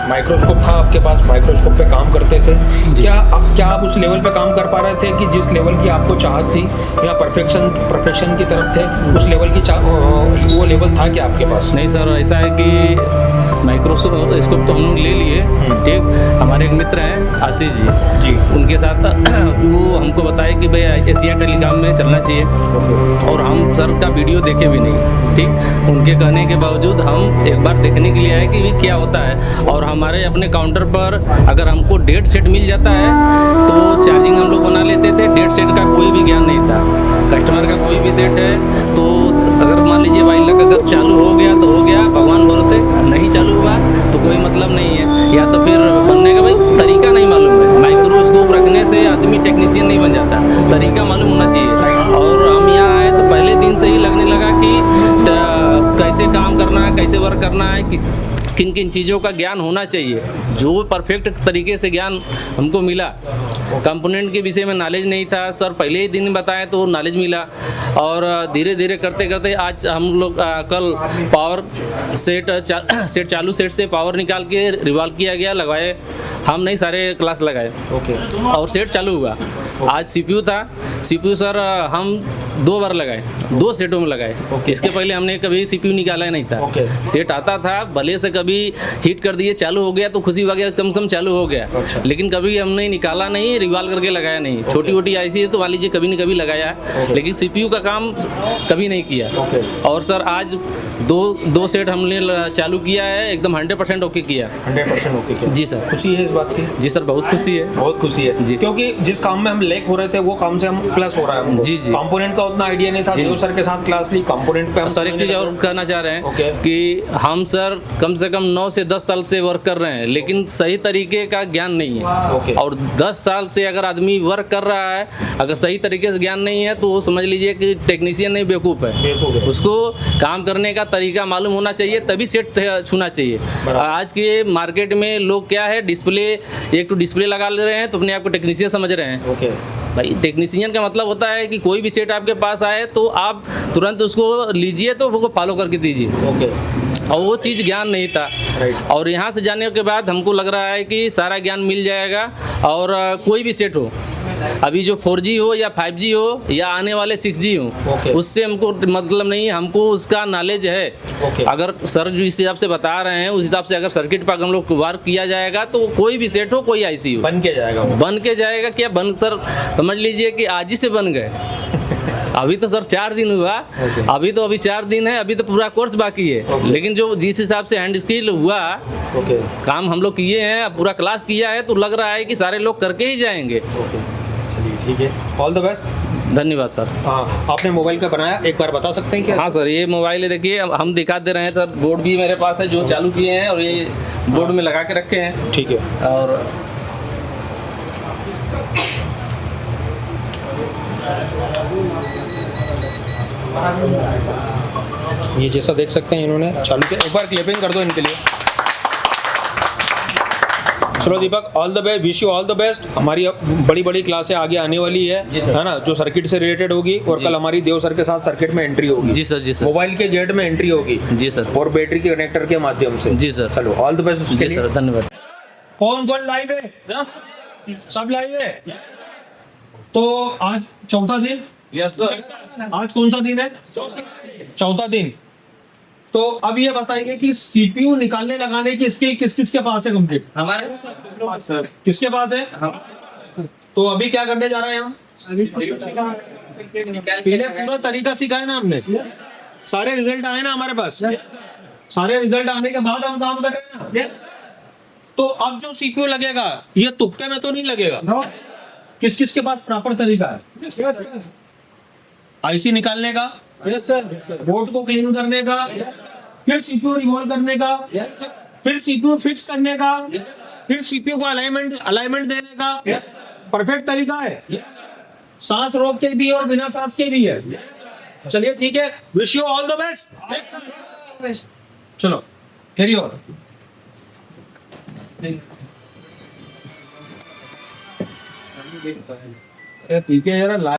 Microscope था आपके पास, microscope पे काम करते थे। क्या आप उस लेवल पे काम कर पा रहे थे कि जिस लेवल की आपको चाहत थी, या प्रोफेशन की तरफ थे, उस लेवल की वो लेवल था क्या आपके पास? नहीं सर, ऐसा है कि माइक्रोस्कोप तो हम लोग ले लिए, ठीक। हमारे एक मित्र हैं आशीष जी, उनके साथ वो हमको बताए कि भाई एशिया टेलीकॉम में चलना चाहिए, और हम सर का वीडियो देखे भी नहीं, ठीक। उनके कहने के बावजूद हम एक बार देखने के लिए आए कि क्या होता है, और हमारे अपने काउंटर पर अगर हमको 1.5 सेट मिल जाता है तो चार्जिंग हम लोग बना लेते थे। 1.5 सेट का कोई भी ज्ञान नहीं था। कस्टमर का कोई भी सेट है तो अगर मान लीजिए भाई लग अगर चालू हो गया तो हो गया, भगवान भरोसे, नहीं चालू हुआ तो कोई मतलब नहीं है। या तो फिर बनने का भाई तरीका नहीं मालूम है। माइक्रोस्कोप रखने से आदमी टेक्नीशियन नहीं बन जाता, तरीका मालूम होना चाहिए। और हम यहाँ आए तो पहले दिन से ही लगने लगा कि कैसे काम करना है, कैसे वर्क करना है, कि किन किन चीज़ों का ज्ञान होना चाहिए, जो परफेक्ट तरीके से ज्ञान हमको मिला। कंपोनेंट के विषय में नॉलेज नहीं था सर, पहले ही दिन बताए तो नॉलेज मिला, और धीरे धीरे करते करते आज हम लोग कल पावर सेट चालू सेट से पावर निकाल के रिवॉल्व किया गया, लगवाए। हम नहीं, सारे क्लास लगाए, और सेट चालू हुआ। आज सीपीयू था, सीपीयू सर हम 2 बार लगाए, 2 सेटों में लगाए। इसके पहले हमने कभी सीपीयू निकाला नहीं था। सेट आता था, भले से कभी हीट कर दिए, चालू हो गया तो खुशी वगैरह कम चालू हो गया, लेकिन कभी हमने निकाला नहीं, रिवॉल्व करके लगाया नहीं। छोटी मोटी आईसी है तो मान लीजिए कभी न कभी लगाया, लेकिन सीपीयू का काम कभी नहीं किया। और सर आज दो सेट हमने चालू किया है, एकदम 100% ओके किया। 100% ओके किया जी सर। खुशी है इस बात की? जी सर, बहुत खुशी है, बहुत खुशी है जी। क्योंकि जिस काम में हम लेक हो रहे थे वो काम से हम प्लस हो रहा है हमको। जी जी। कंपोनेंट का उतना आइडिया नहीं था, देव सर के साथ क्लास ली, कंपोनेंट पे हम सर एक चीज़ और कहना चाह रहे हैं कि हम सर कम से कम 9 से 10 साल से वर्क कर रहे हैं, लेकिन सही तरीके का ज्ञान नहीं है। और 10 साल से अगर आदमी वर्क कर रहा है, अगर सही तरीके से ज्ञान नहीं है तो वो समझ लीजिए कि टेक्नीशियन नहीं, बेवकूफ़ है। उसको काम करने का तरीका मालूम होना चाहिए, तभी सेट छूना चाहिए। आज के मार्केट में लोग क्या है, एक तो डिस्प्ले लगा ले रहे हैं तो अपने आप को टेक्नीशियन समझ रहे हैं। भाई टेक्नीशियन का मतलब होता है कि कोई भी सेट आपके पास आए तो आप तुरंत उसको लीजिए तो वो फॉलो करके दीजिए। और वो चीज़ ज्ञान नहीं था। और यहाँ से जाने के बाद हमको लग रहा है कि सारा ज्ञान मिल जाएगा। और कोई भी सेट हो, अभी जो 4G हो या 5G हो या आने वाले 6G हो, उससे हमको मतलब नहीं, हमको उसका नॉलेज है। अगर सर जो इस हिसाब से बता रहे हैं उस हिसाब से अगर सर्किट पर हम लोग वर्क किया जाएगा तो कोई भी सेट हो, कोई आईसी हो, बन के जाएगा। क्या बन सर, समझ लीजिए कि आज ही से बन गए। अभी तो सर 4 दिन हुआ, अभी 4 दिन है, अभी तो पूरा कोर्स बाकी है। लेकिन जो जिस हिसाब से हैंड स्किल हुआ, काम हम लोग किए हैं, पूरा क्लास किया है, तो लग रहा है कि सारे लोग करके ही जाएंगे। चलिए ठीक है, ऑल द बेस्ट। धन्यवाद सर। हाँ, आपने मोबाइल का बनाया, एक बार बता सकते हैं क्या? हाँ सर, ये मोबाइल है, देखिए हम दिखा दे रहे हैं। सर बोर्ड भी मेरे पास है जो चालू किए हैं, और ये बोर्ड में लगा के रखे हैं। ठीक है। और ये जैसा देख सकते हैं इन्होंने चालू किया, एक बार क्लिपिंग कर दो इनके लिए। चलो Deepak, all the best, wish you all the best. हमारी बड़ी बड़ी क्लासें आगे आने वाली है ना, जो सर्किट से रिलेटेड होगी, और कल हमारी देव सर के साथ सर्किट में एंट्री होगी। जी सर, जी सर। मोबाइल के जेट में एंट्री होगी। जी सर। और बैटरी के कनेक्टर के माध्यम से। जी सर। चलो ऑल द बेस्ट। जी सर, धन्यवाद। कौन लाइव है? सब लाइव है। तो आज चौथा दिन। Yes sir. आज कौन सा दिन है? चौथा दिन। तो अब ये बताइए कि सीपीयू निकालने लगाने की स्किल किस किस के पास है कंप्लीट? हमारे सर। किसके पास है? तो अभी क्या करने जा रहे हैं हम? पहले पूरा तरीका सिखाया ना हमने, सारे रिजल्ट आए ना हमारे पास। सारे रिजल्ट आने के बाद हम काम कर रहे हैं ना। तो अब जो सीपीयू लगेगा ये तुक्के में तो नहीं लगेगा। किस किस के पास प्रॉपर तरीका है? आईसी निकालने का, बोर्ड को क्लीन करने का, फिर सीपीयू रिवॉल्व करने का, फिर सीपीयू फिक्स करने का, फिर सीपीयू को अलाइनमेंट देने का। परफेक्ट तरीका है। सांस रोक के भी और बिना सांस के भी है। चलिए ठीक है, wish you all the best. चलो कैरी ऑन। ठीक है यार।